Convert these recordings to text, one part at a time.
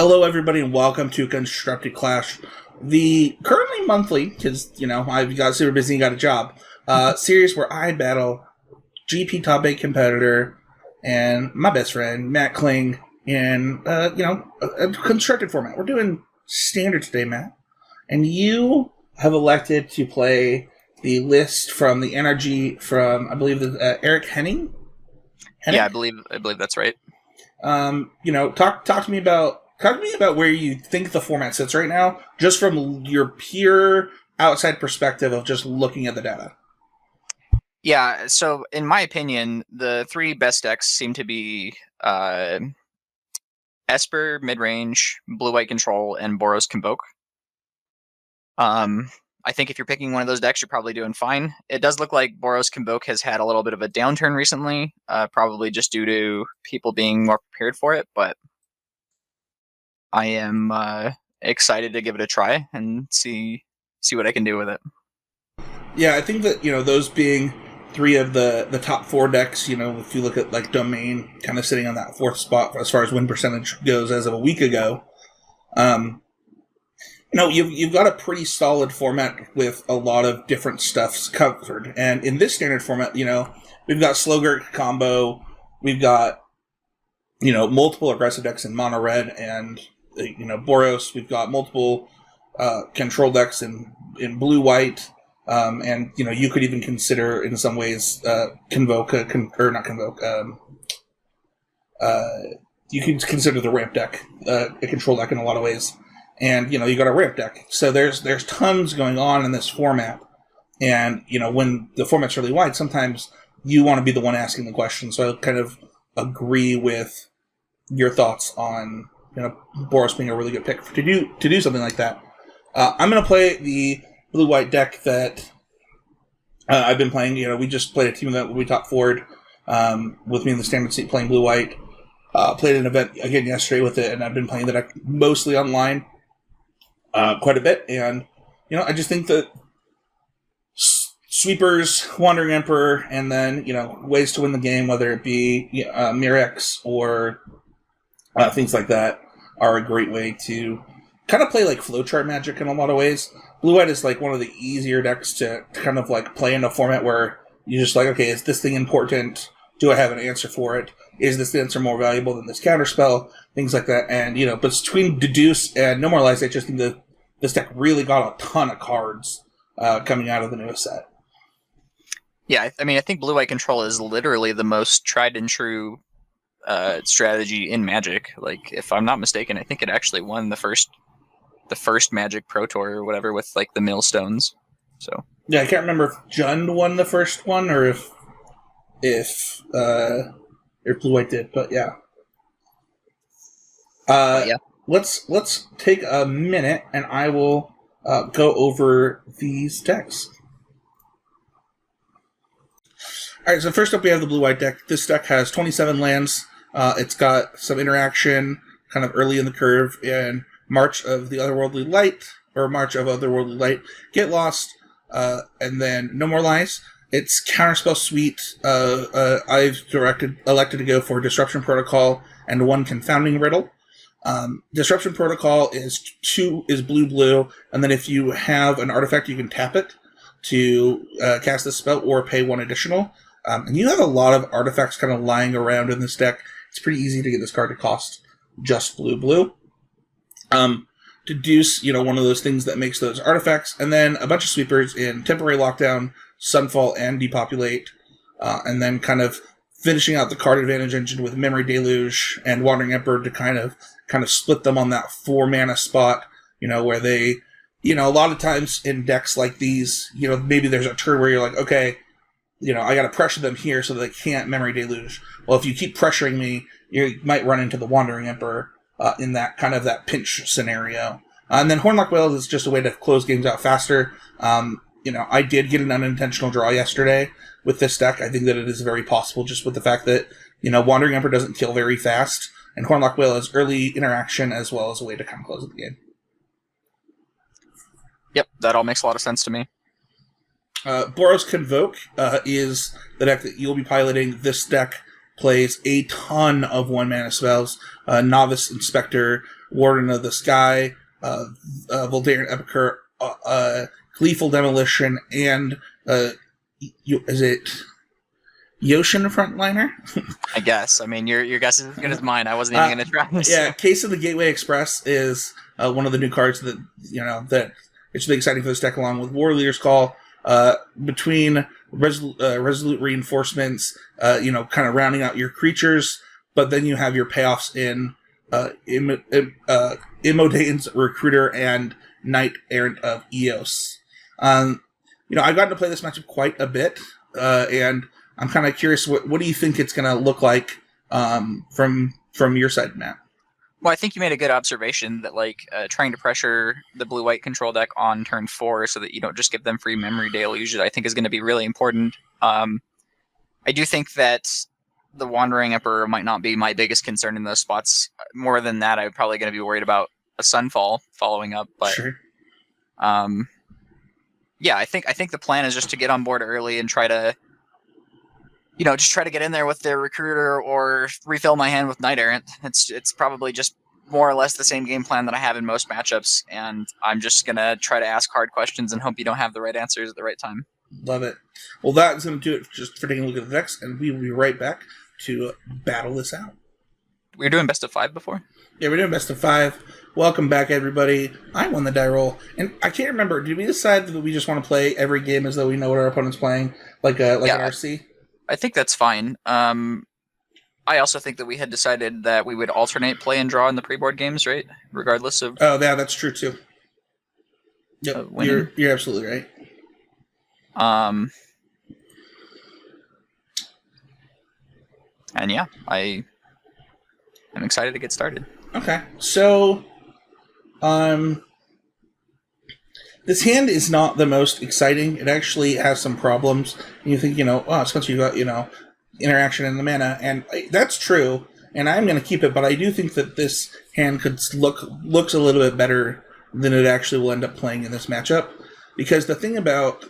Hello, everybody, and welcome to Constructed Clash, the currently monthly, because, I've got super busy and got a job, series where I battle GP top 8 competitor and my best friend, Matt Kling, in, a constructed format. We're doing standard today, Matt, and you have elected to play the list from the NRG from, I believe, Eric Henning? Yeah, I believe that's right. Talk to me about where you think the format sits right now, just from your pure outside perspective of just looking at the data. Yeah, so in my opinion, the three best decks seem to be Esper midrange, blue-white control, and Boros Convoke. I think if you're picking one of those decks, you're probably doing fine. It does look like Boros Convoke has had a little bit of a downturn recently, probably just due to people being more prepared for it, but I am excited to give it a try and see what I can do with it. Yeah, I think that, those being three of the top four decks, if you look at like Domain kind of sitting on that fourth spot as far as win percentage goes as of a week ago, you've got a pretty solid format with a lot of different stuffs covered. And in this standard format, we've got Slogurt combo, we've got, multiple aggressive decks in mono red and, Boros, we've got multiple control decks in blue white. And, you could even consider, in some ways, Convoke, or not Convoke, you could consider the ramp deck a control deck in a lot of ways. And, you got a ramp deck. So there's tons going on in this format. And, when the format's really wide, sometimes you want to be the one asking the question. So I kind of agree with your thoughts on, Boros being a really good pick to do something like that. I'm going to play the blue-white deck that I've been playing. We just played a team event where we top forward with me in the standard seat playing blue-white. Played an event again yesterday with it, and I've been playing the deck mostly online quite a bit. And, I just think that sweepers, Wandering Emperor, and then, ways to win the game, whether it be Mirex or things like that, are a great way to kind of play like flowchart magic in a lot of ways. Blue-white is like one of the easier decks to kind of like play in a format where you're just like, okay, is this thing important? Do I have an answer for it? Is this answer more valuable than this counterspell? Things like that. And, but between Deduce and No More Lies, I just think that this deck really got a ton of cards coming out of the newest set. Yeah, I think blue-white control is literally the most tried and true strategy in Magic. Like, if I'm not mistaken, I think it actually won the first Magic Pro Tour or whatever with like the millstones. So yeah, I can't remember if Jund won the first one or if Blue White did, but yeah. Yeah. Let's take a minute and I will go over these decks. All right, so first up we have the blue-white deck. This deck has 27 lands. It's got some interaction kind of early in the curve in March of the Otherworldly Light, or March of Otherworldly Light, Get Lost, and then No More Lies. It's Counterspell Suite. I've elected to go for Disruption Protocol and one Confounding Riddle. Disruption Protocol is blue, and then if you have an artifact, you can tap it to cast this spell or pay one additional. And you have a lot of artifacts kind of lying around in this deck. It's pretty easy to get this card to cost just blue. Deduce, one of those things that makes those artifacts, and then a bunch of sweepers in Temporary Lockdown, Sunfall, and Depopulate, and then kind of finishing out the card advantage engine with Memory Deluge and Wandering Emperor to kind of split them on that 4 mana spot, where they, a lot of times in decks like these, maybe there's a turn where you're like, okay, I gotta pressure them here so they can't Memory Deluge. Well, if you keep pressuring me, you might run into the Wandering Emperor in that kind of that pinch scenario. And then Hornlock Whale is just a way to close games out faster. I did get an unintentional draw yesterday with this deck. I think that it is very possible just with the fact that, Wandering Emperor doesn't kill very fast, and Hornlock Whale has early interaction as well as a way to kind of close the game. Yep, that all makes a lot of sense to me. Boros Convoke is the deck that you'll be piloting. This deck plays a ton of 1-mana spells. Novice Inspector, Warden of the Sky, Voldaren Epicure, Gleeful Demolition, and is it Yoshin Frontliner? I guess. I mean, your guess is as good as mine. I wasn't even going to try. Yeah, Case of the Gateway Express is one of the new cards that that it's really exciting for this deck, along with War Leader's Call. Between resolute reinforcements, kind of rounding out your creatures, but then you have your payoffs in Immodane's Recruiter and Knight Errant of Eos. I've gotten to play this matchup quite a bit, and I'm kind of curious, what do you think it's going to look like from your side, Matt? Well, I think you made a good observation that trying to pressure the blue-white control deck on turn 4 so that you don't just give them free memory deluge, I think is going to be really important. I do think that the Wandering Emperor might not be my biggest concern in those spots. More than that, I'm probably going to be worried about a Sunfall following up. But sure. Yeah, I think the plan is just to get on board early and try to try to get in there with their Recruiter or refill my hand with Knight Errant. It's probably just more or less the same game plan that I have in most matchups, and I'm just going to try to ask hard questions and hope you don't have the right answers at the right time. Love it. Well, that's going to do it just for taking a look at the decks, and we will be right back to battle this out. We were doing best of 5 before? Yeah, we're doing best of 5. Welcome back, everybody. I won the die roll, and I can't remember, did we decide that we just want to play every game as though we know what our opponent's playing, like an RC? I think that's fine. I also think that we had decided that we would alternate play and draw in the pre-board games, right? Regardless of... Oh, yeah, that's true, too. Yep, you're absolutely right. And yeah, I'm excited to get started. Okay, so... this hand is not the most exciting. It actually has some problems. And you think, Spencer, you got, interaction in the mana, and that's true, and I'm going to keep it, but I do think that this hand looks a little bit better than it actually will end up playing in this matchup, because the thing about,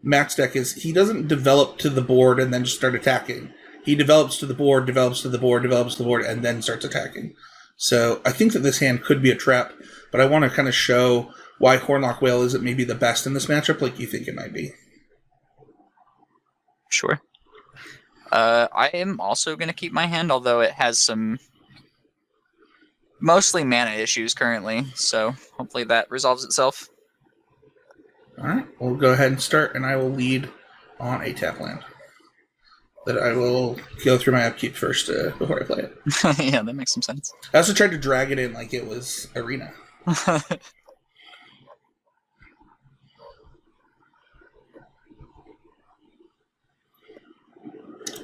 Matt's deck is he doesn't develop to the board and then just start attacking. He develops to the board, develops to the board, develops to the board, and then starts attacking. So I think that this hand could be a trap, but I want to kind of show why Hornlock Whale isn't maybe the best in this matchup like you think it might be. Sure. I am also going to keep my hand, although it has some mostly mana issues currently, so hopefully that resolves itself. Alright, we'll go ahead and start, and I will lead on a tap land. That I will go through my upkeep first before I play it. Yeah, that makes some sense. I also tried to drag it in like it was Arena.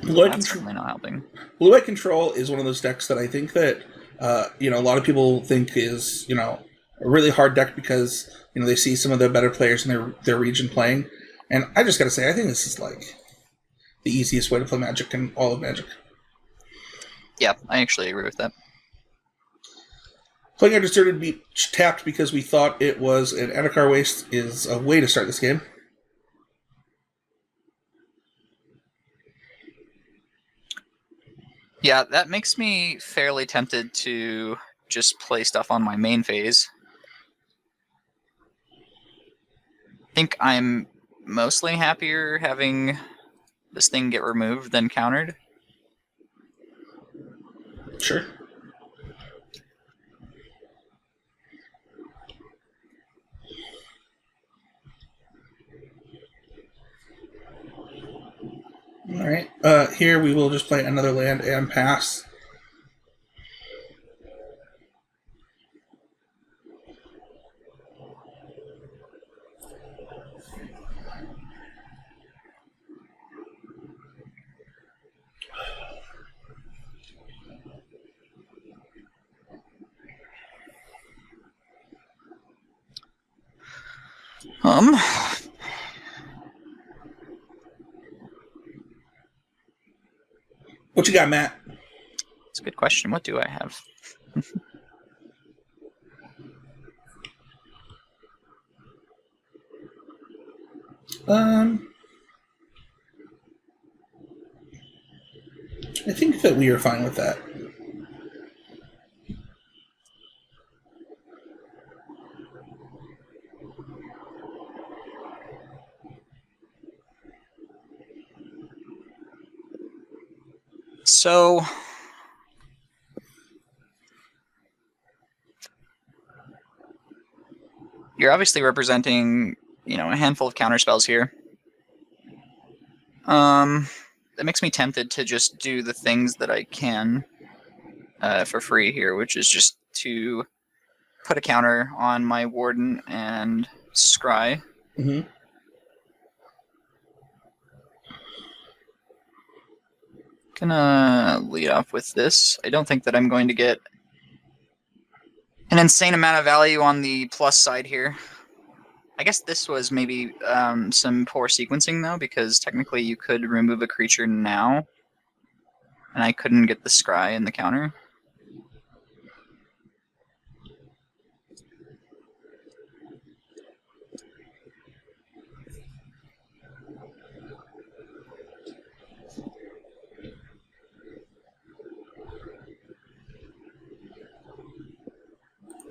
That's certainly not helping. Blue-White Control is one of those decks that I think that a lot of people think is a really hard deck because they see some of the better players in their region playing, and I just gotta say I think this is like the easiest way to play Magic in all of Magic. Yeah, I actually agree with that. Playing our Deserted Beach tapped because we thought it was an Adhikar waste is a way to start this game. Yeah, that makes me fairly tempted to just play stuff on my main phase. I think I'm mostly happier having this thing get removed than countered. Sure. Alright, here we will just play another land and pass. What you got, Matt? It's a good question. What do I have? I think that we are fine with that. So you're obviously representing, a handful of counterspells here. That makes me tempted to just do the things that I can for free here, which is just to put a counter on my Warden and Scry. Mm-hmm. Gonna lead off with this. I don't think that I'm going to get an insane amount of value on the plus side here. I guess this was maybe some poor sequencing, though, because technically you could remove a creature now, and I couldn't get the Scry in the counter.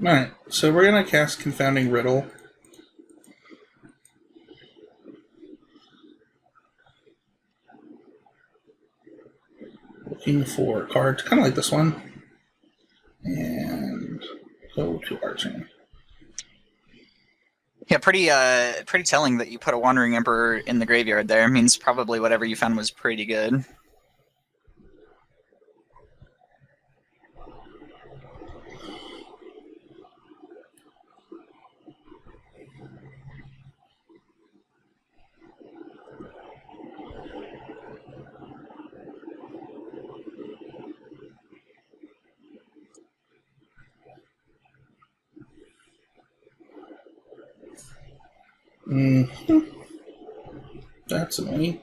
Alright, so we're going to cast Confounding Riddle. Looking for cards, kind of like this one. And go to our turn. Yeah, pretty telling that you put a Wandering Emperor in the graveyard there. It means probably whatever you found was pretty good. Mm-hmm. That's annoying.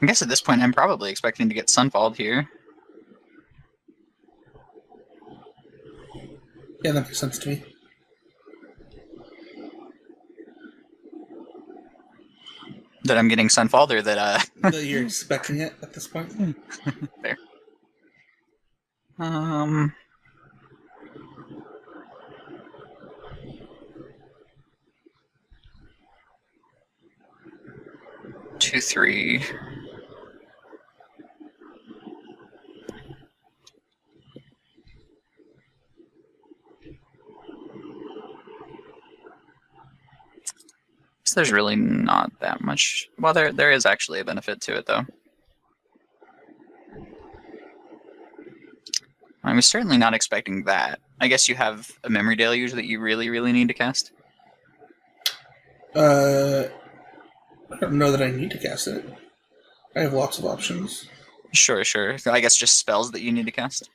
I guess at this point I'm probably expecting to get Sunfalled here. Yeah, that makes sense to me. That I'm getting Sunfalled, or that That you're expecting it at this point. Fair. 2-3. So there's really not that much. Well, there is actually a benefit to it, though. I was certainly not expecting that. I guess you have a Memory Deluge that you really, really need to cast. I don't know that I need to cast it. I have lots of options. Sure. I guess just spells that you need to cast.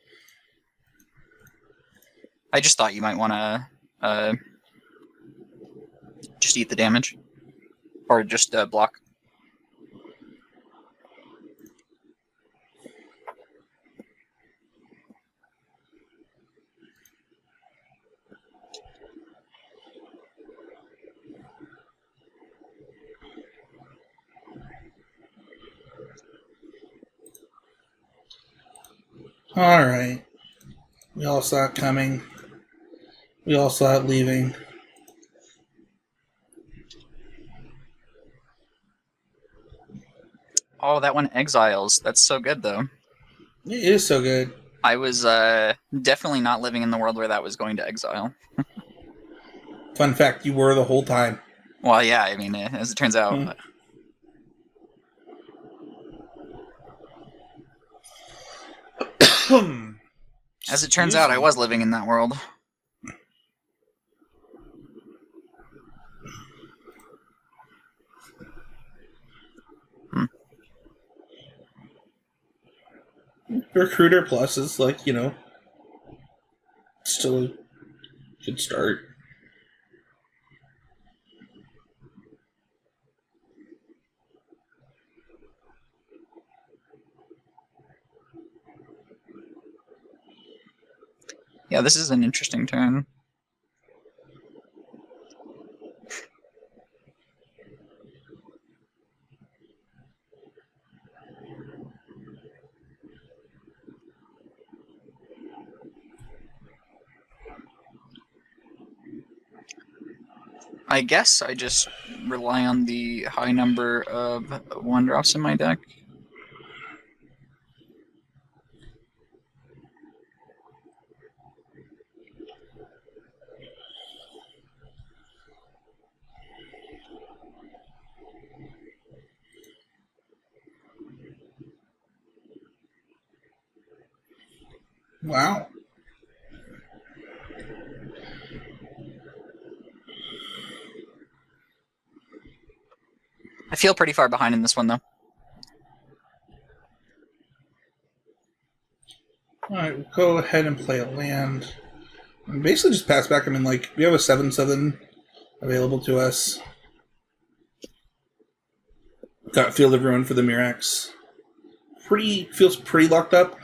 I just thought you might want to just eat the damage. Or just block. Alright. We all saw it coming. We all saw it leaving. Oh, that one exiles. That's so good, though. It is so good. I was definitely not living in the world where that was going to exile. Fun fact, you were the whole time. Well, yeah, I mean, as it turns out. As it turns out, I was living in that world. Recruiter Plus is like, still a good start. Yeah, this is an interesting turn. I guess I just rely on the high number of 1-drops in my deck. Wow. I feel pretty far behind in this one, though. Alright, we'll go ahead and play a land. And basically just pass back. I mean, like, we have a 7/7 available to us. Got Field of Ruin for the Mirax. Feels pretty locked up.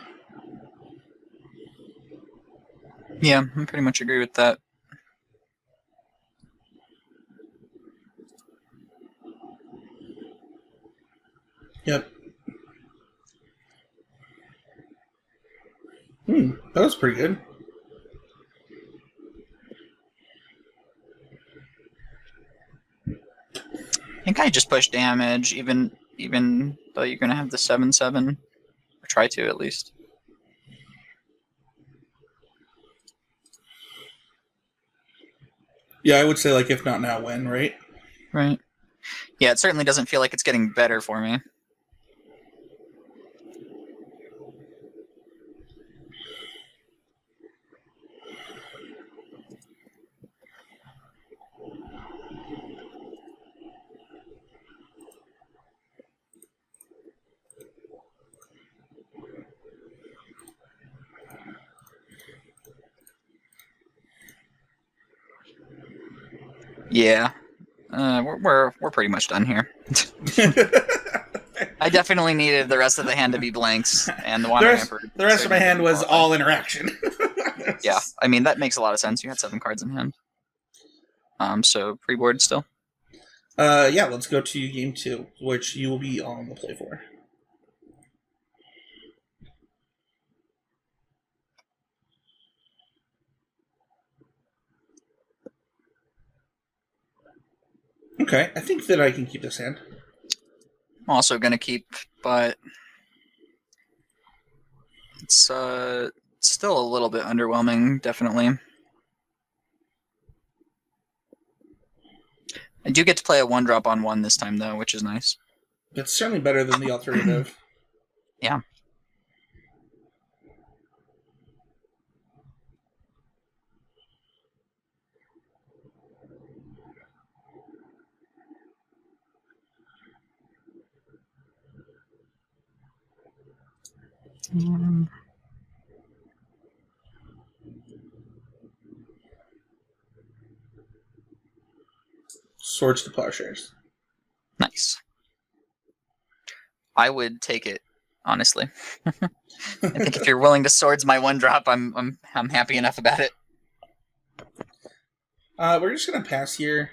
Yeah, I pretty much agree with that. Yep. That was pretty good. I think I just push damage, even though you're gonna have the 7/7, or try to at least. Yeah, I would say, like, if not now, when, right? Right. Yeah, it certainly doesn't feel like it's getting better for me. Yeah, we're pretty much done here. I definitely needed the rest of the hand to be blanks, and the Wandering Emperor. The rest of my hand was all interaction. Yeah, I mean, that makes a lot of sense. You had 7 cards in hand. So pre-board still? Yeah, let's go to game 2, which you will be on the play for. Okay, I think that I can keep this hand. I'm also gonna keep, but it's still a little bit underwhelming, definitely. I do get to play a 1-drop on 1 this time, though, which is nice. It's certainly better than the alternative. Yeah. Swords to Plowshares. Nice. I would take it, honestly. I think if you're willing to swords my 1-drop, I'm happy enough about it. We're just gonna pass here.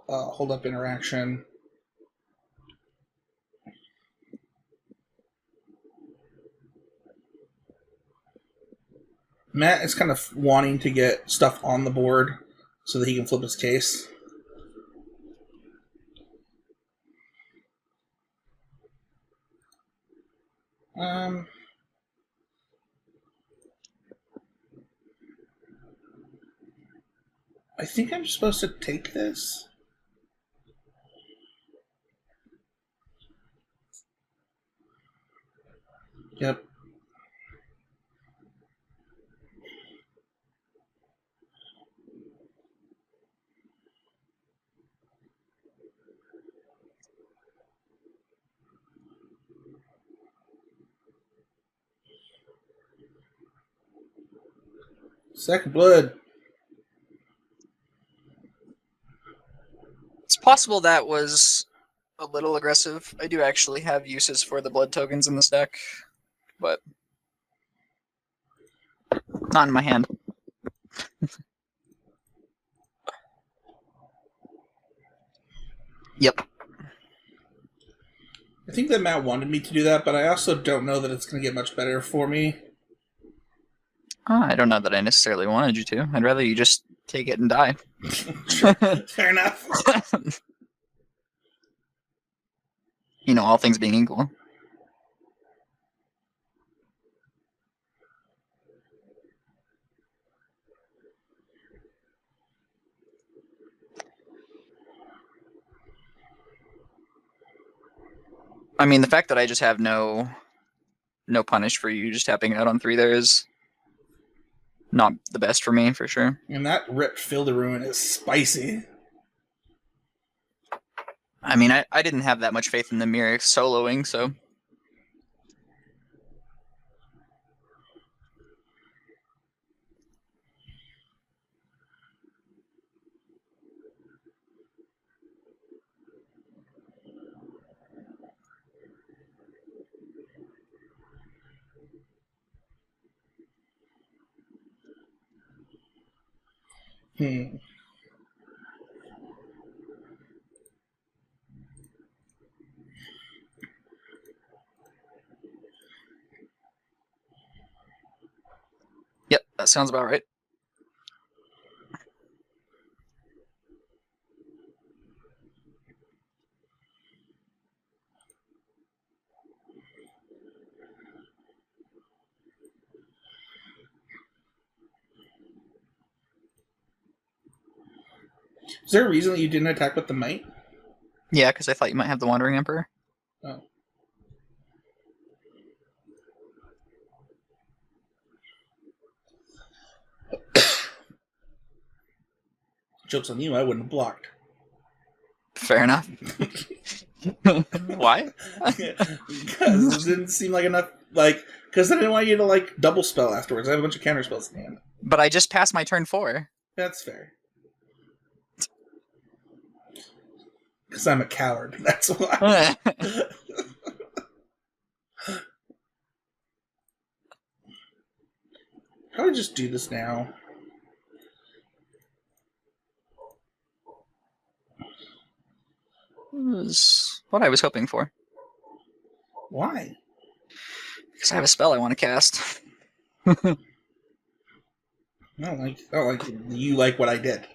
Hold up interaction. Matt is kind of wanting to get stuff on the board so that he can flip his case. I think I'm supposed to take this. Yep. Second Blood. It's possible that was a little aggressive. I do actually have uses for the blood tokens in this deck, but not in my hand. Yep. I think that Matt wanted me to do that, but I also don't know that it's going to get much better for me. I don't know that I necessarily wanted you to. I'd rather you just take it and die. Sure. Fair enough. You know, all things being equal. I mean, the fact that I just have no punish for you just tapping out on 3 there is not the best for me, for sure. And that Rip Field of Ruin is spicy. I mean, I didn't have that much faith in the Mirror soloing, so... Hmm. Yep, that sounds about right. Is there a reason that you didn't attack with the Might? Yeah, because I thought you might have the Wandering Emperor. Oh. Joke's on you, I wouldn't have blocked. Fair enough. Why? Because it didn't seem like enough, because I didn't want you to, double spell afterwards. I have a bunch of counter spells in hand. But I just passed my turn 4. That's fair. Because I'm a coward, that's why. Probably just do this now. Was what I was hoping for. Why? Because I have a spell I want to cast. I don't like you like what I did.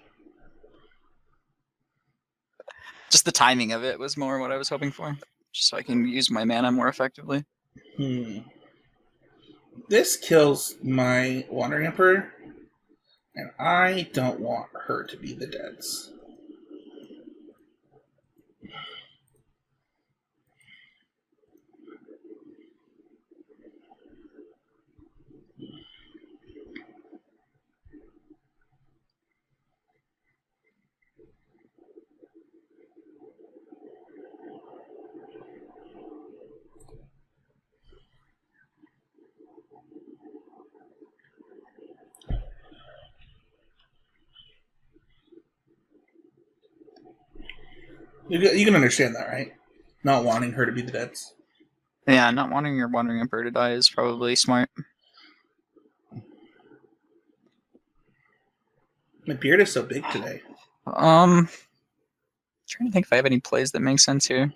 Just the timing of it was more what I was hoping for. Just so I can use my mana more effectively. This kills my Wandering Emperor, and I don't want her to be the deads. You can understand that, right? Not wanting her to be the deads. Yeah, not wanting your Wandering Emperor to die is probably smart. My beard is so big today. Trying to think if I have any plays that make sense here.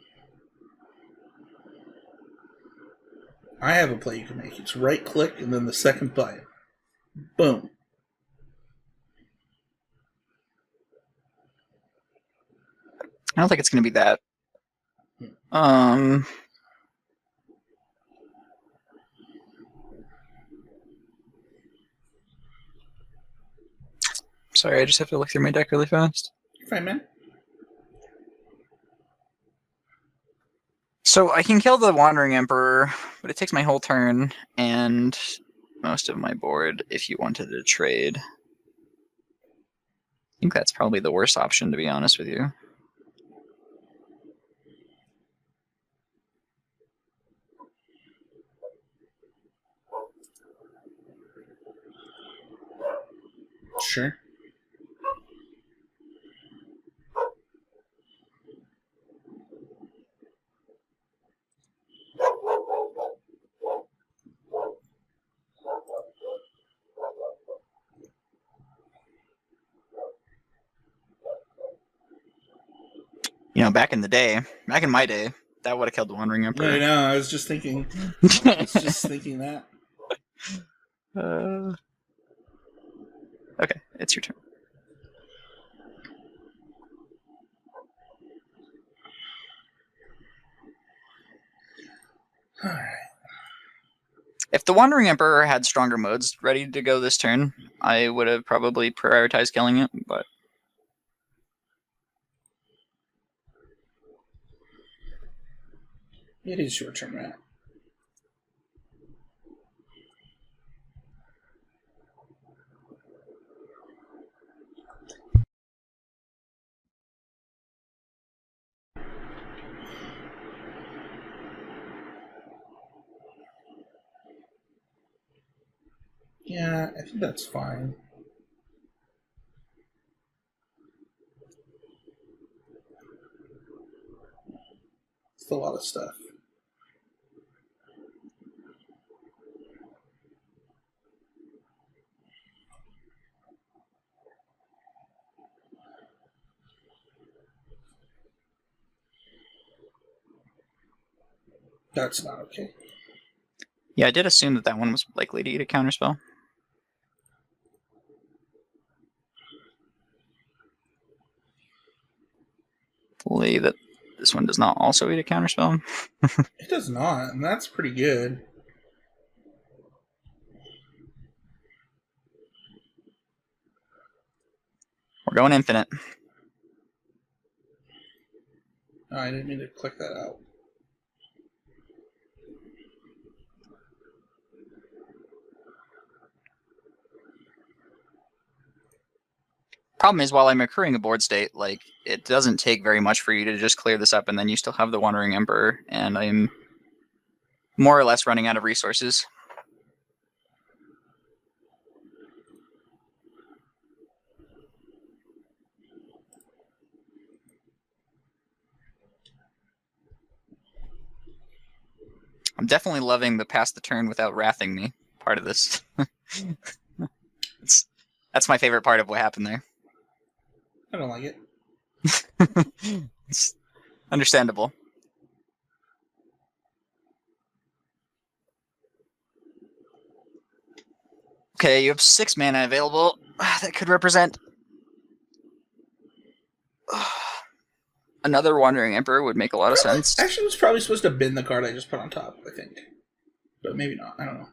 I have a play you can make. It's right click and then the second button. Boom. I don't think it's going to be that. Sorry, I just have to look through my deck really fast. You're fine, man. So I can kill the Wandering Emperor, but it takes my whole turn and most of my board if you wanted to trade. I think that's probably the worst option, to be honest with you. Sure. You know, back in my day, that would have killed the Wandering Emperor. I know, I was just thinking. That. Okay, it's your turn. the Wandering Emperor had stronger modes ready to go this turn, I would have probably prioritized killing it, but It is your turn, Matt. Yeah, I think that's fine. It's a lot of stuff. That's not okay. yeah, I did assume that that one was likely to eat a counterspell. Hopefully that this one does not also eat a counterspell. It does not, and that's pretty good. We're going infinite. Oh, I didn't mean to click that out. Problem is, while I'm accruing a board state, like, it doesn't take very much for you to just clear this up, and then you still have the Wandering Emperor, and I'm more or less running out of resources. I'm definitely loving the pass the turn without wrathing me part of this. That's my favorite part of what happened there. I don't like it. It's understandable. Okay, you have 6 mana available. That could represent another Wandering Emperor would make a lot of sense. Actually, it was probably supposed to bin the card I just put on top, I think. But maybe not. I don't know.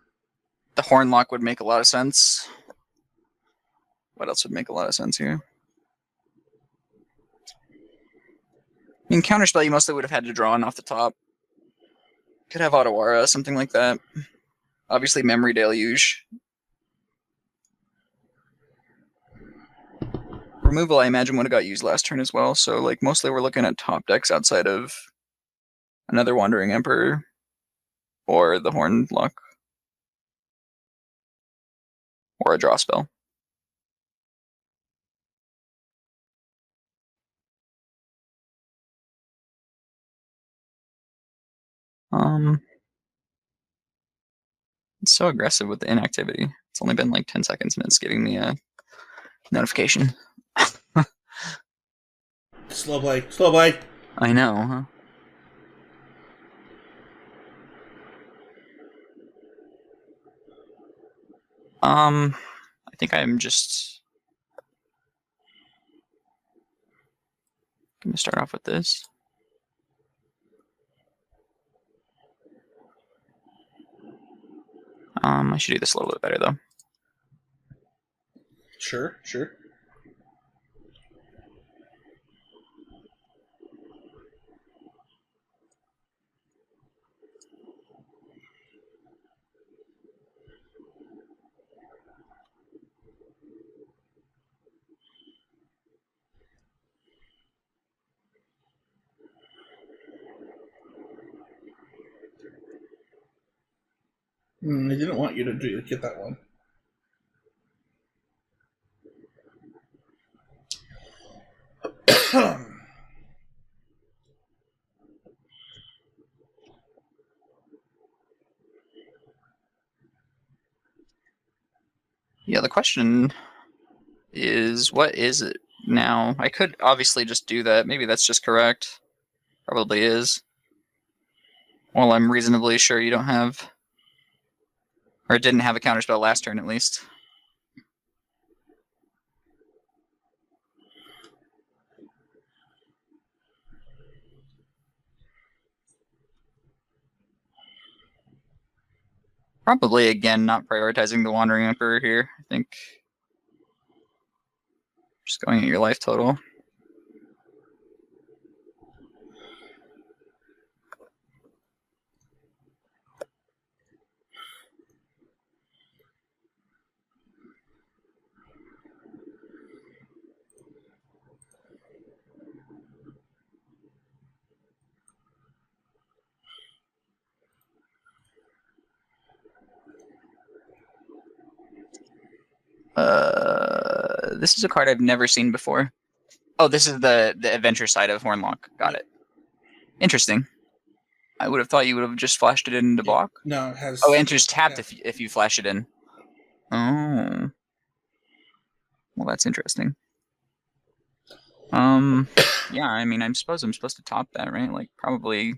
The Hornlock would make a lot of sense. What else would make a lot of sense here? I mean, Counterspell you mostly would have had to draw on off the top. Could have Otawara, something like that. Obviously, Memory Deluge. Removal, I imagine, would have got used last turn as well. So, like, mostly we're looking at top decks outside of another Wandering Emperor or the Hornlock or a draw spell. It's so aggressive with the inactivity. It's only been like 10 seconds and it's giving me a notification. Slow play. Slow play. I know, huh? I think I'm just gonna start off with this. I should do this a little bit better though. Sure, sure. I didn't want you to get that one. Yeah, the question is, what is it now? I could obviously just do that. Maybe that's just correct. Probably is. Well, I'm reasonably sure you don't have, or it didn't have a counterspell last turn at least. Probably, again, not prioritizing the Wandering Emperor here. I think just going at your life total. This is a card I've never seen before. Oh, this is the adventure side of Hornlock. Got it. Interesting. I would have thought you would have just flashed it in to block. No, it has. Oh, enters tapped if you flash it in. Oh. Well, that's interesting. Yeah, I mean, I suppose I'm supposed to top that, right? Like, probably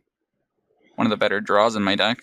one of the better draws in my deck.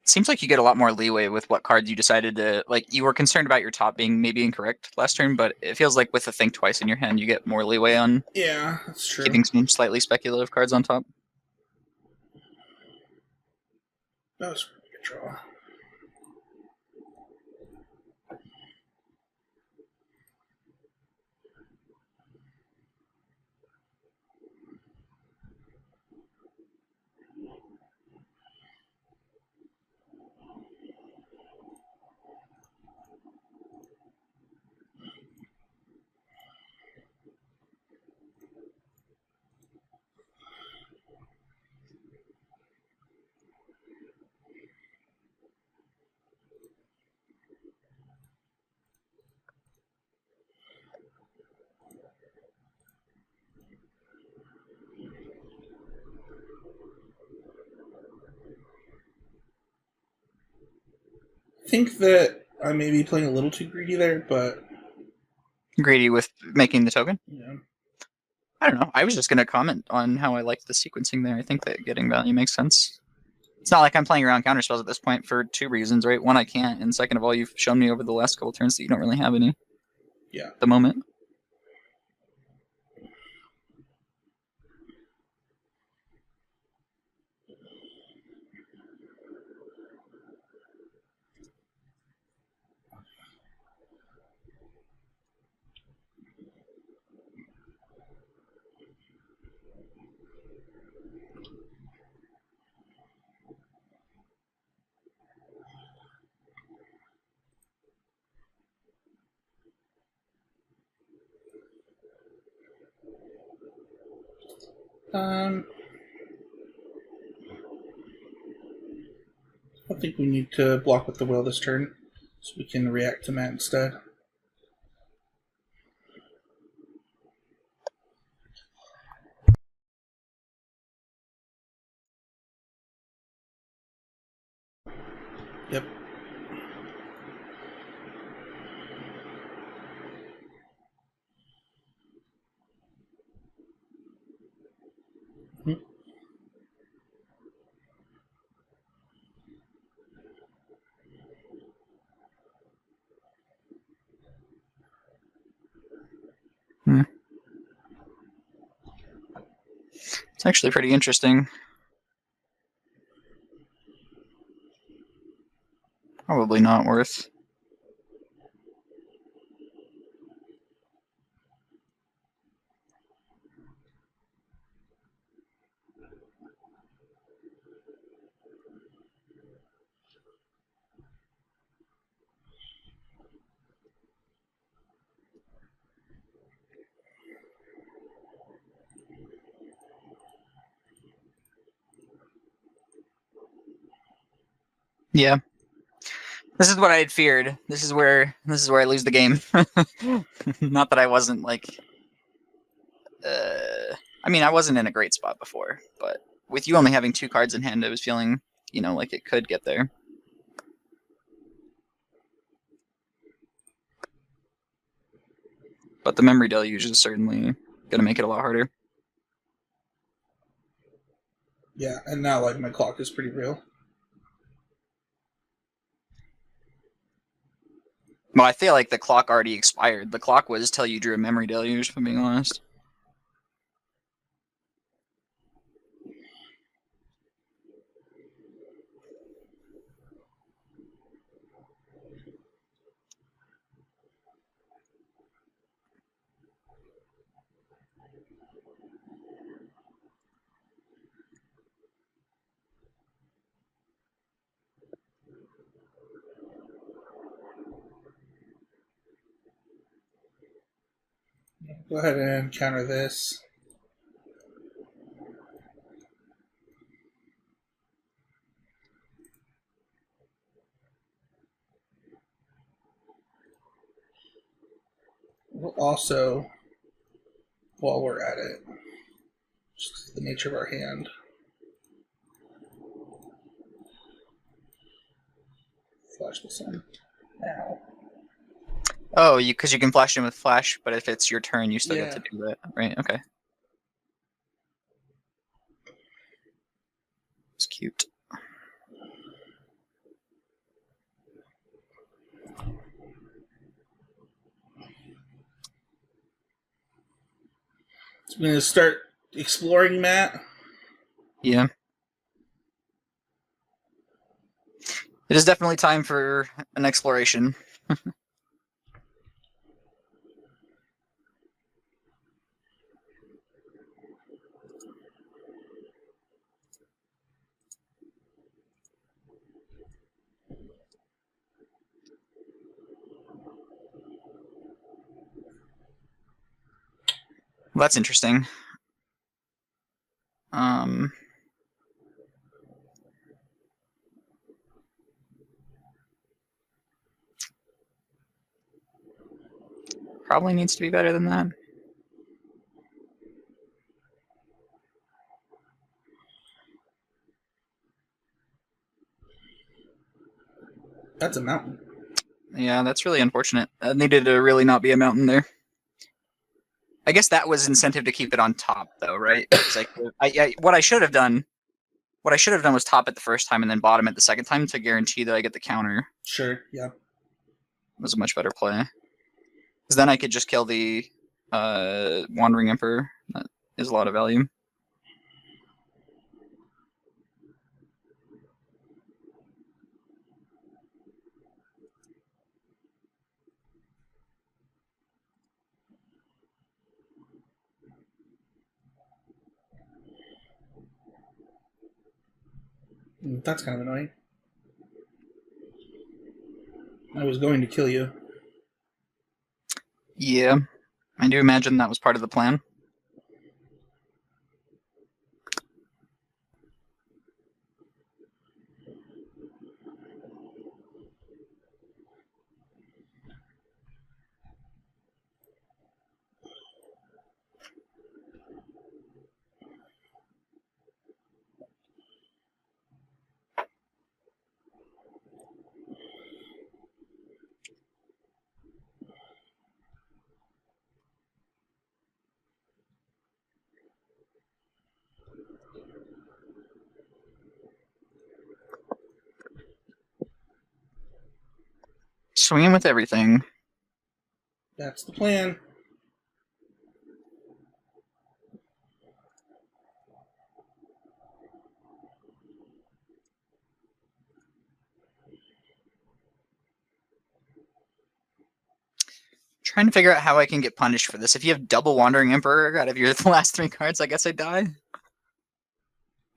Seems like you get a lot more leeway with what cards you decided to, like, you were concerned about your top being maybe incorrect last turn, but it feels like with the think twice in your hand, you get more leeway on Yeah, that's true. keeping some slightly speculative cards on top. That was a pretty good draw. I think that I may be playing a little too greedy there, but Greedy with making the token? yeah. I don't know. I was just going to comment on how I liked the sequencing there. I think that getting value makes sense. It's not like I'm playing around counterspells at this point for two reasons, right? One, I can't, and second of all, you've shown me over the last couple turns that you don't really have any. Yeah. At the moment. I think we need to block with the will this turn, so we can react to Matt instead. Yep. It's actually pretty interesting. Probably not worth. Yeah. This is what I had feared. This is where I lose the game. Not that I wasn't like I mean, I wasn't in a great spot before, but with you only having two cards in hand, I was feeling like it could get there. But the memory deluge is certainly going to make it a lot harder. Yeah, and now like my clock is pretty real. Well, I feel like the clock already expired. The clock was till you drew a memory deluge, if I'm being honest. Go ahead and counter this. We'll also, while we're at it, just the nature of our hand, flash this in now. Oh, because you can flash in with flash, but if it's your turn, you still get to Yeah. do that, right? Okay. It's cute. So we're going to start exploring, Matt. Yeah. It is definitely time for an exploration. Well, that's interesting. Probably needs to be better than that. That's a mountain. Yeah, that's really unfortunate. That needed to really not be a mountain there. I guess that was incentive to keep it on top, though, right? What I should have done was top it the first time and then bottom it the second time to guarantee that I get the counter. Sure, yeah. It was a much better play. Because then I could just kill the Wandering Emperor. That is a lot of value. That's kind of annoying. I was going to kill you. Yeah, I do imagine that was part of the plan. Swinging with everything. That's the plan. Trying to figure out how I can get punished for this. If you have double Wandering Emperor out of your last 3 cards, I guess I die.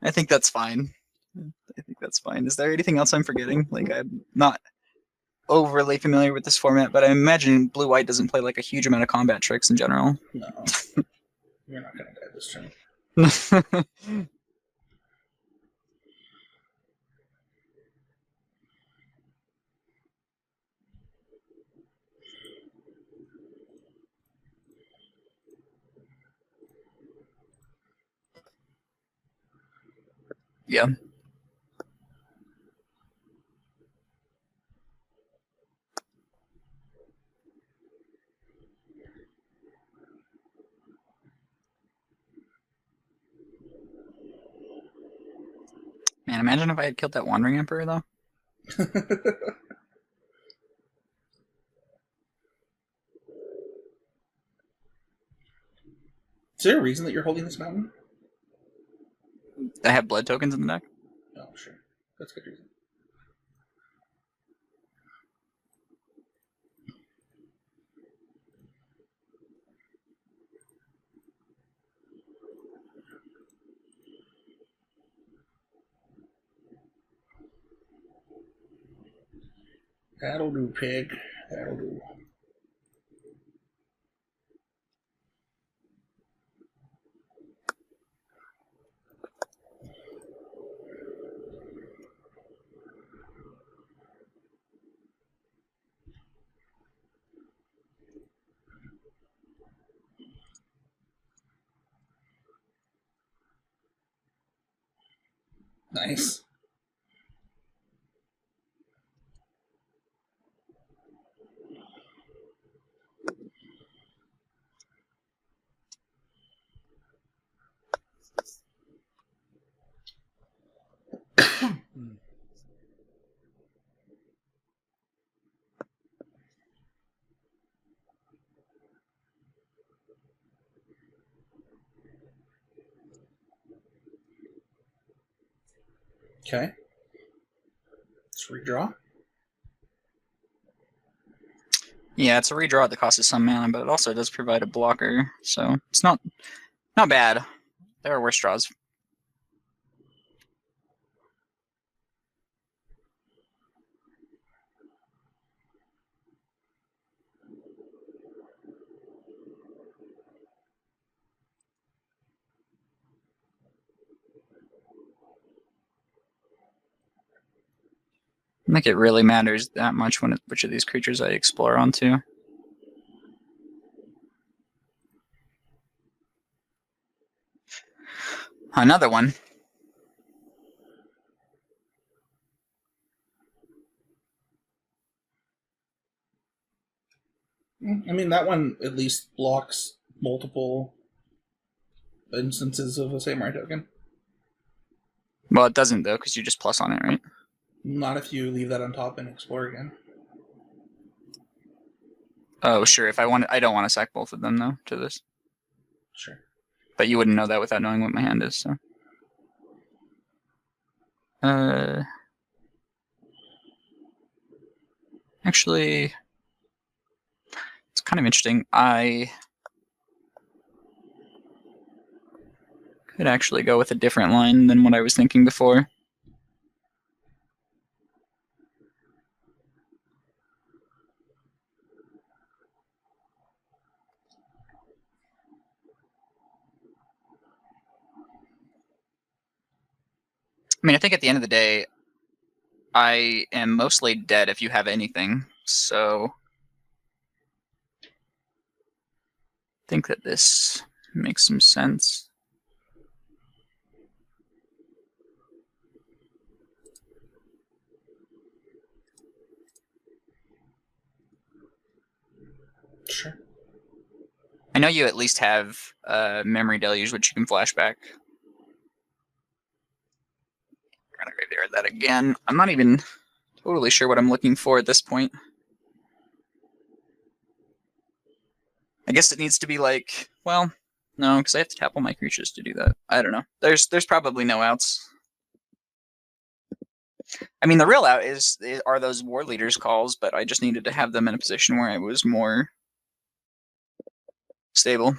I think that's fine. I think that's fine. Is there anything else I'm forgetting? Like, I'm not overly familiar with this format, but I imagine blue-white doesn't play like a huge amount of combat tricks in general. No. You're not going to die this turn. Yeah. Man, imagine if I had killed that Wandering Emperor, though. Is there a reason that you're holding this mountain? I have blood tokens in the deck. Oh, sure. That's a good reason. That'll do, pig. That'll do. Nice. Okay. Let's redraw. Yeah, it's a redraw that costs some mana, but it also does provide a blocker, so it's not bad. There are worse draws. I don't think it really matters that much which of these creatures I explore onto. Another one. I mean, that one at least blocks multiple instances of a samurai token. Well, it doesn't, though, because you just plus on it, right? Not if you leave that on top and explore again. Oh, sure. If I want, I don't want to sack both of them, though, to this. Sure. But you wouldn't know that without knowing what my hand is, so. Actually, it's kind of interesting. I could actually go with a different line than what I was thinking before. I mean, I think at the end of the day, I am mostly dead if you have anything, so I think that this makes some sense. Sure. I know you at least have Memory Deluge, which you can flashback. I'm gonna graveyard that again. I'm not even totally sure what I'm looking for at this point. I guess it needs to be like, well, no, because I have to tap all my creatures to do that. I don't know. There's probably no outs. I mean, the real out are those War Leaders calls, but I just needed to have them in a position where I was more stable.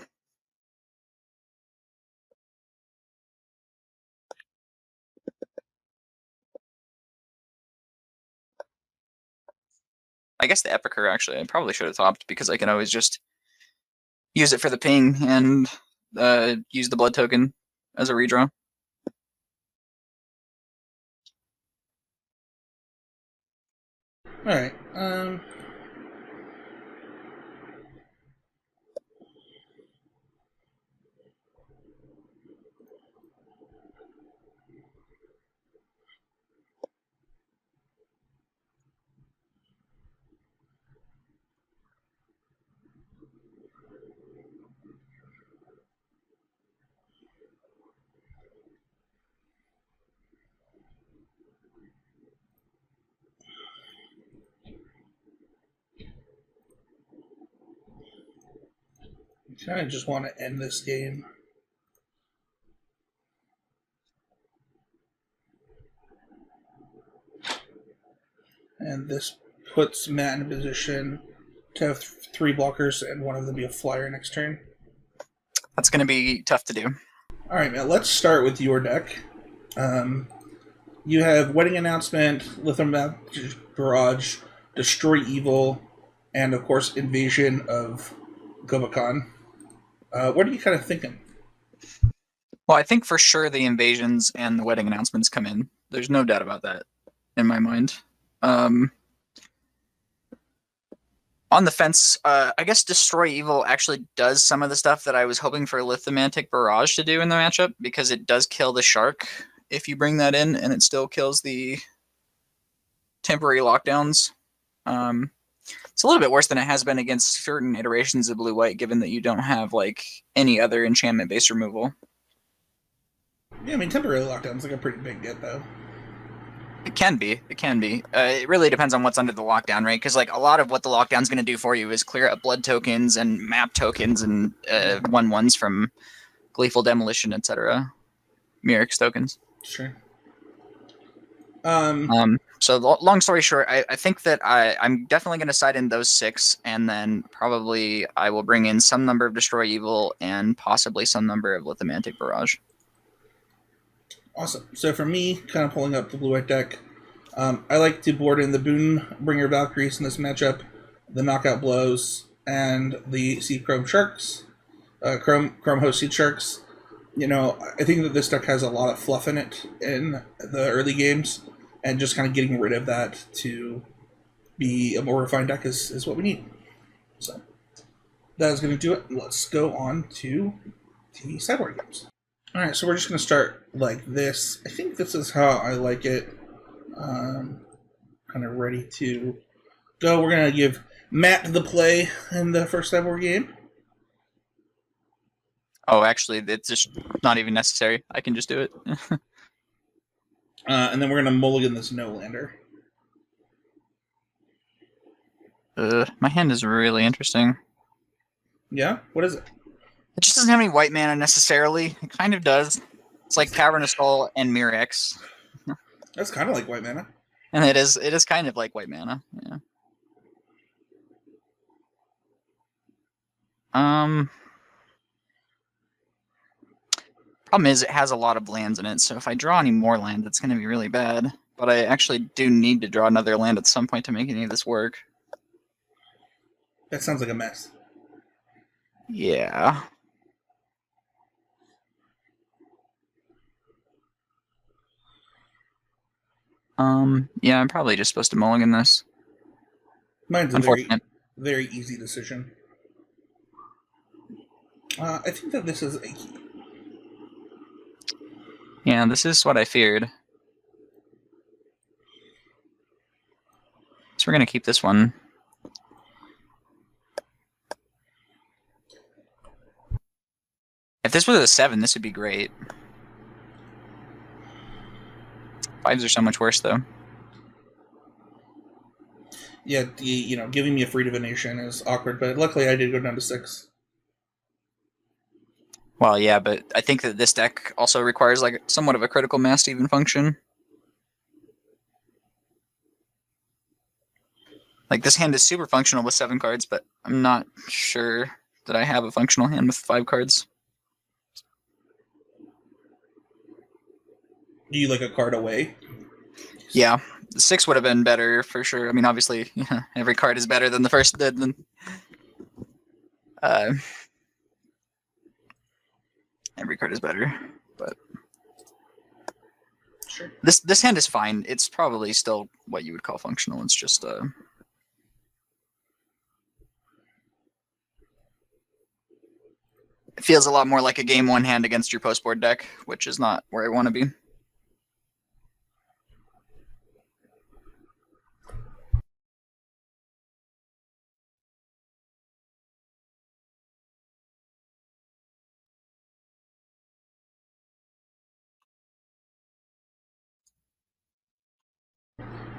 I guess the Epicure, actually, I probably should have topped, because I can always just use it for the ping and use the blood token as a redraw. Alright, kind of just want to end this game. And this puts Matt in a position to have 3 blockers and one of them be a flyer next turn. That's going to be tough to do. All right, Matt, let's start with your deck. You have Wedding Announcement, Lithium Barrage, Destroy Evil, and of course Invasion of Govakan. What are you kind of thinking? Well, I think for sure the invasions and the wedding announcements come in. There's no doubt about that in my mind. On the fence, I guess Destroy Evil actually does some of the stuff that I was hoping for Lithomantic Barrage to do in the matchup, because it does kill the Shark if you bring that in, and it still kills the temporary lockdowns. It's a little bit worse than it has been against certain iterations of blue-white, given that you don't have like any other enchantment-based removal. Yeah, I mean, temporary lockdown's like a pretty big get, though. It can be. It can be. It really depends on what's under the lockdown, right? Because like a lot of what the lockdown's going to do for you is clear up blood tokens and map tokens and 1/1s from Gleeful Demolition, etc. Mirix tokens. Sure. So long story short, I think that I'm definitely going to side in those 6, and then probably I will bring in some number of Destroy Evil and possibly some number of Lithomantic Barrage. Awesome. So for me, kind of pulling up the blue-white deck, I like to board in the Boonbringer Valkyries in this matchup, the Knockout Blows, and the Sea Chrome Sharks, Chrome Host Seed Sharks. You know, I think that this deck has a lot of fluff in it in the early games, and just kind of getting rid of that to be a more refined deck is what we need. So that is going to do it. Let's go on to the sideboard games. All right, so we're just going to start like this. I think this is how I like it. Kind of ready to go. We're going to give Matt the play in the first sideboard game. Oh, actually, it's just not even necessary. I can just do it. And then we're going to mulligan this no-lander. My hand is really interesting. Yeah? What is it? It just doesn't have any white mana necessarily. It kind of does. It's like Cavern of Skull and Mirix. That's kind of like white mana. And it is kind of like white mana. Yeah. Problem is it has a lot of lands in it, so if I draw any more land, it's going to be really bad. But I actually do need to draw another land at some point to make any of this work. That sounds like a mess. Yeah. Yeah, I'm probably just supposed to mulligan this. Mine's a very, very easy decision. I think that this is a key. Yeah, this is what I feared. So we're going to keep this one. If this was a 7, this would be great. 5s are so much worse, though. Yeah, giving me a free divination is awkward, but luckily I did go down to 6. Well, yeah, but I think that this deck also requires like somewhat of a critical mass to even function. Like, this hand is super functional with 7 cards, but I'm not sure that I have a functional hand with 5 cards. Do you like a card away? Yeah, 6 would have been better for sure. I mean, obviously, every card is better than the first. Every card is better, but sure. This hand is fine. It's probably still what you would call functional. It's just it feels a lot more like a game 1 hand against your post-board deck, which is not where I want to be.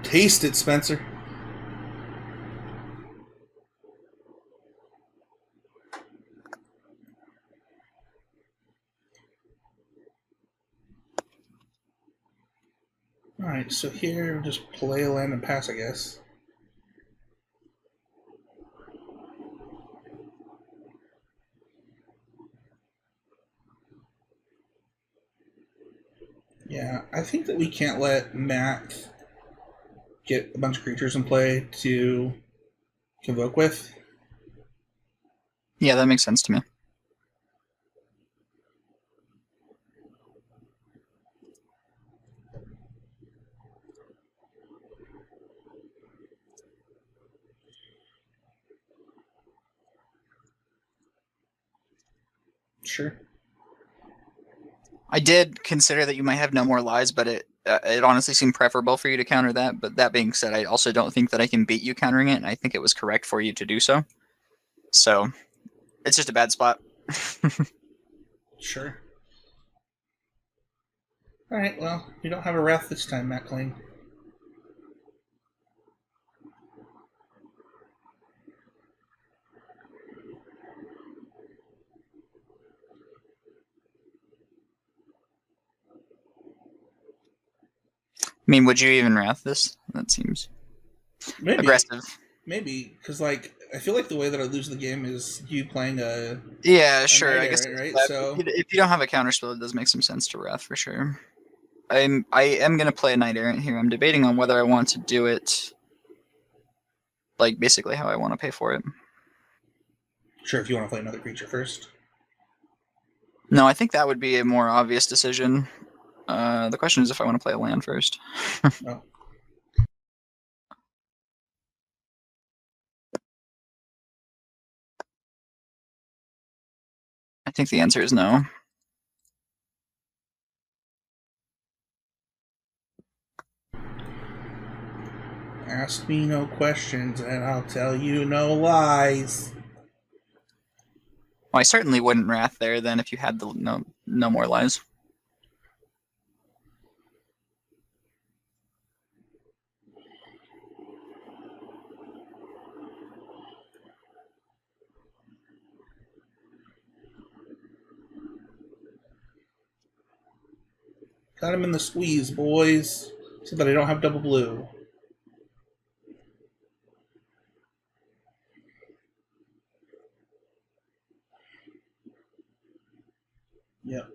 Taste it, Spencer. Alright, so here, just play a land and pass, I guess. Yeah, I think that we can't let Matt get a bunch of creatures in play to convoke with. Yeah, that makes sense to me. Sure. I did consider that you might have no more lies, but it honestly seemed preferable for you to counter that. But that being said, I also don't think that I can beat you countering it, and I think it was correct for you to do so. So it's just a bad spot. Sure. Alright, well, you don't have a wrath this time, Matt Kling. I mean, would you even wrath this? That seems aggressive. Maybe, because, like, I feel like the way that I lose the game is you playing a Yeah, sure. Night I guess Errant, right? So if you don't have a counterspell, it does make some sense to wrath for sure. I am gonna play a Knight Errant here. I'm debating on whether I want to do it, like basically how I want to pay for it. Sure, if you want to play another creature first. No, I think that would be a more obvious decision. The question is if I want to play a land first. Oh. I think the answer is no. Ask me no questions and I'll tell you no lies. Well, I certainly wouldn't wrath there then if you had the no more lies. Got him in the squeeze, boys. So that I don't have double blue. Yep.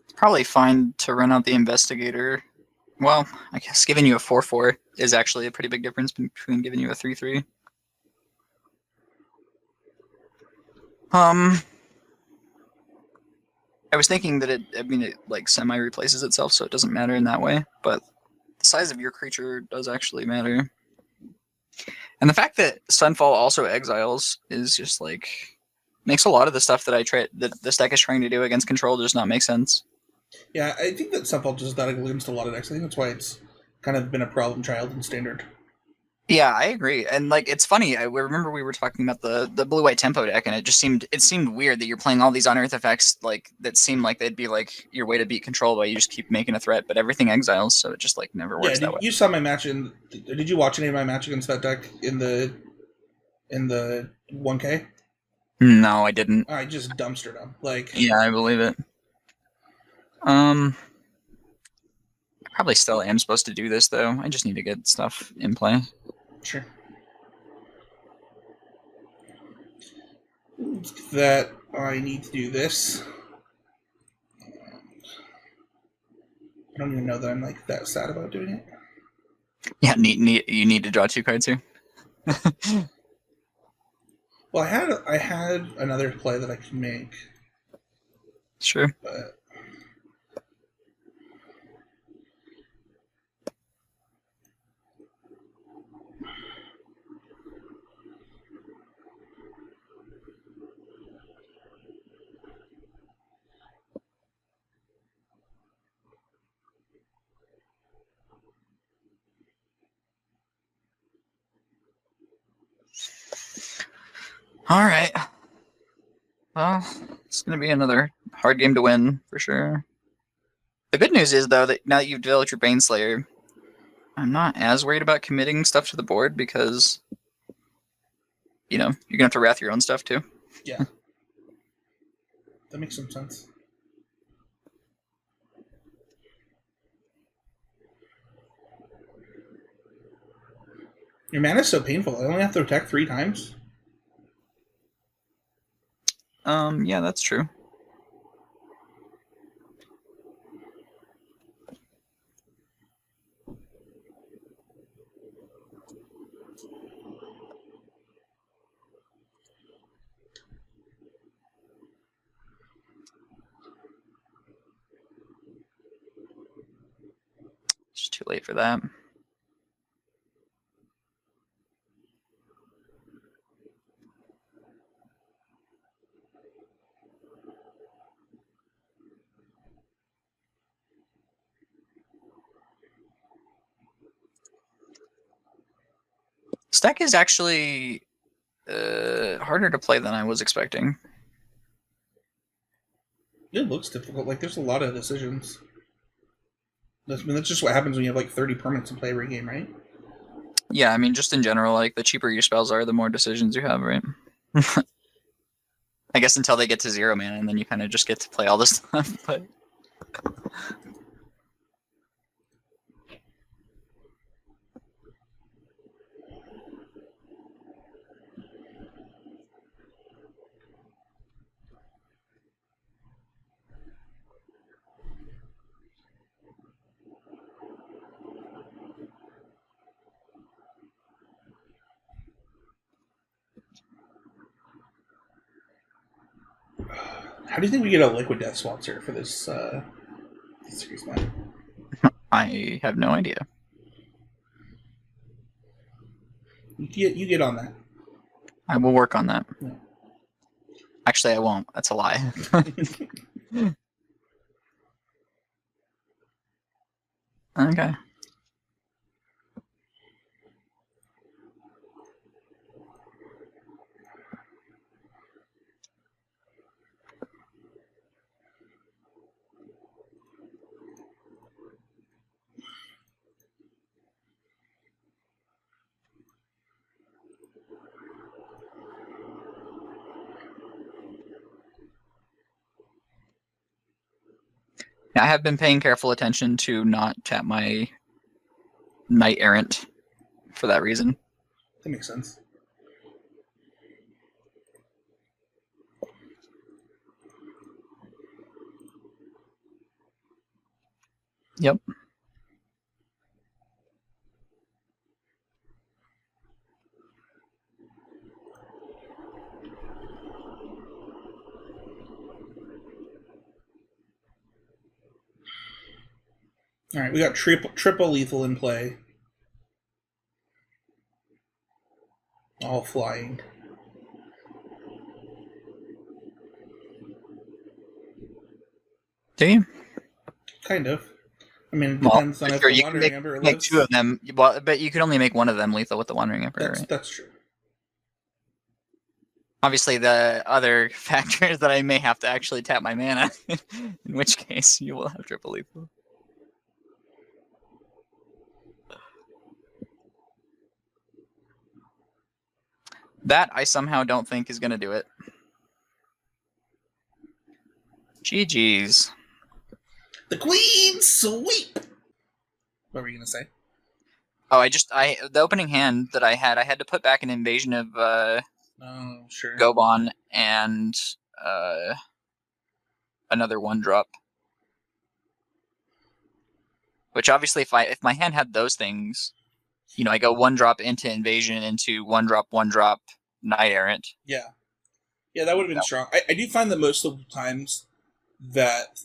It's probably fine to run out the investigator. Well, I guess giving you a 4/4 is actually a pretty big difference between giving you a 3/3. I was thinking that it like semi replaces itself, so it doesn't matter in that way. But the size of your creature does actually matter, and the fact that Sunfall also exiles is just like makes a lot of the stuff that that this deck is trying to do against control just not make sense. Yeah, I think that Sunfall does that against a lot of decks. I think that's why it's kind of been a problem child in Standard. Yeah, I agree, and like it's funny. I remember we were talking about the blue white tempo deck, and it seemed weird that you're playing all these unearth effects like that seem like they'd be like your way to beat control, but you just keep making a threat, but everything exiles, so it just like never works that way. You saw my match in. Did you watch any of my match against that deck in the 1K? No, I didn't. I just dumpstered them. Like, yeah, I believe it. I probably still am supposed to do this though. I just need to get stuff in play. Sure. That I need to do this. I don't even know that I'm like that sad about doing it. Yeah, you need to draw 2 cards here. Well, I had another play that I could make. Sure. But All right. Well, it's going to be another hard game to win for sure. The good news is though that now that you've developed your Baneslayer, I'm not as worried about committing stuff to the board because, you're going to have to wrath your own stuff too. Yeah. That makes some sense. Your mana's so painful. I only have to attack 3 times. Yeah, that's true. It's too late for that. This deck is actually harder to play than I was expecting. It looks difficult. Like, there's a lot of decisions. That's just what happens when you have, like, 30 permanents to play every game, right? Yeah, I mean, just in general, like, the cheaper your spells are, the more decisions you have, right? I guess until they get to 0 mana, and then you kind of just get to play all this stuff, but... How do you think we get a Liquid Death sponsor for this series, man? I have no idea. You get on that. I will work on that. Yeah. Actually, I won't. That's a lie. Okay. I have been paying careful attention to not tap my Knight Errant for that reason. That makes sense. Yep. All right, we got triple lethal in play. All flying. Do you? Kind of. I mean, it depends on if the Wandering Emperor lives. Make 2 of them, but you can only make 1 of them lethal with the Wandering Emperor, right? That's true. Obviously, the other factor is that I may have to actually tap my mana, in which case you will have triple lethal. That I somehow don't think is going to do it. GG's. The Queen Sweep! What were you going to say? Oh, the opening hand that I had to put back an invasion of sure. Gobon and another 1-drop. Which obviously, if my hand had those things, I go 1-drop into invasion into 1-drop Knight Errant. Yeah, that would have been strong. I do find that most of the times that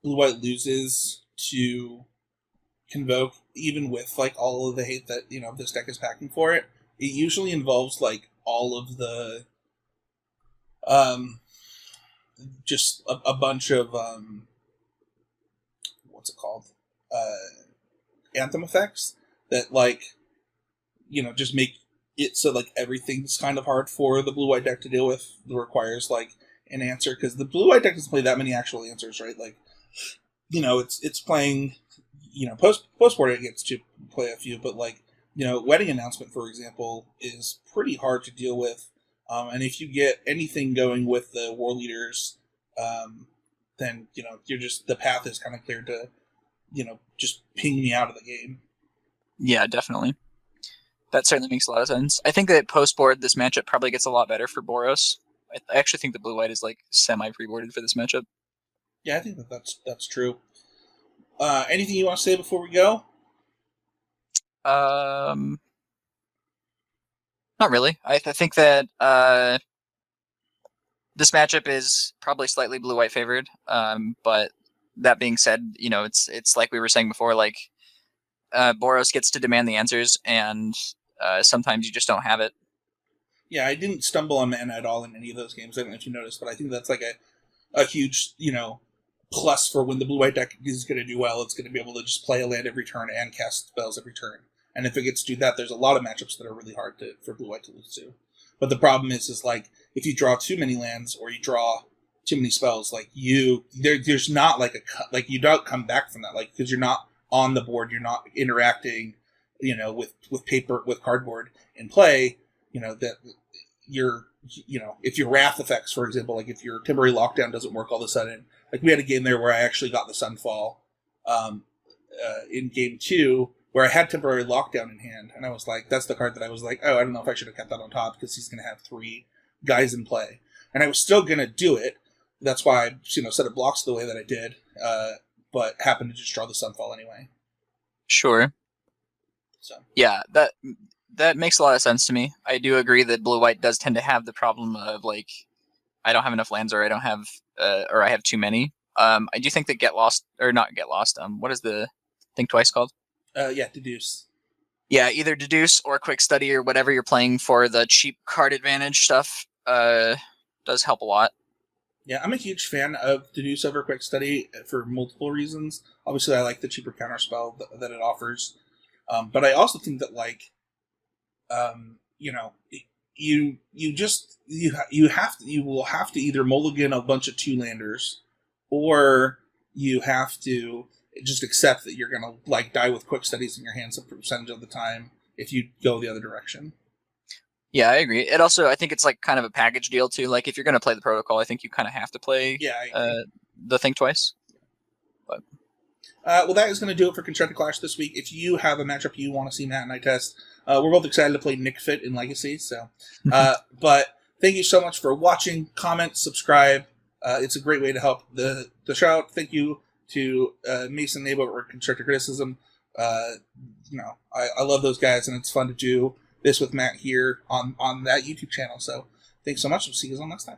blue-white loses to Convoke, even with like all of the hate that this deck is packing for it, it usually involves like all of the just a bunch of what's it called, anthem effects that like just make it so like everything's kind of hard for the blue-white deck to deal with. That requires like an answer, because the blue-white deck doesn't play that many actual answers, right? Like it's playing postboard it gets to play a few, but like wedding announcement, for example, is pretty hard to deal with. And if you get anything going with the war leaders, then you're just the path is kind of clear to just ping me out of the game. Yeah, definitely. That certainly makes a lot of sense. I think that post-board, this matchup probably gets a lot better for Boros. I actually think the blue-white is like semi-pre-boarded for this matchup. Yeah, I think that's true. Anything you want to say before we go? Not really. I think that this matchup is probably slightly blue-white favored. But that being said, it's like we were saying before, like Boros gets to demand the answers, and sometimes you just don't have it. Yeah, I didn't stumble on mana at all in any of those games. I don't know if you noticed, but I think that's like a huge, plus for when the blue-white deck is going to do well. It's going to be able to just play a land every turn and cast spells every turn. And if it gets to do that, there's a lot of matchups that are really hard for blue-white to lose to. But the problem is like, if you draw too many lands or you draw too many spells, like there's not like you don't come back from that, like, because you're not on the board, you're not interacting, with paper, with cardboard in play, that you're, if your wrath effects, for example, like if your temporary lockdown doesn't work all of a sudden, like we had a game there where I actually got the Sunfall in game 2, where I had temporary lockdown in hand, and I was like, that's the card that I was like, oh, I don't know if I should have kept that on top because he's going to have 3 guys in play, and I was still going to do it. That's why I set up blocks the way that I did, but happened to just draw the Sunfall anyway. Sure. So yeah, that makes a lot of sense to me. I do agree that blue-white does tend to have the problem of like, I don't have enough lands, or I don't have, or I have too many. I do think that not get lost. What is the think twice called? Deduce. Yeah, either deduce or quick study or whatever you're playing for the cheap card advantage stuff. Does help a lot. Yeah, I'm a huge fan of Deduce over Quick Study for multiple reasons. Obviously, I like the cheaper counterspell that it offers, but I also think that you will have to either mulligan a bunch of 2-landers, or you have to just accept that you're gonna die with Quick Studies in your hands a percentage of the time if you go the other direction. Yeah, I agree. It also, I think it's like kind of a package deal too. Like if you're going to play the protocol, I think you kind of have to play the Think Twice. But well, that is going to do it for Constructed Clash this week. If you have a matchup you want to see Matt and I test, we're both excited to play Nick Fit in Legacy. So, but thank you so much for watching. Comment, subscribe. It's a great way to help the show out. Thank you to Mason Nabo or Constructed Criticism. I love those guys, and it's fun to do this with Matt here on that YouTube channel. So thanks so much. We'll see you guys on next time.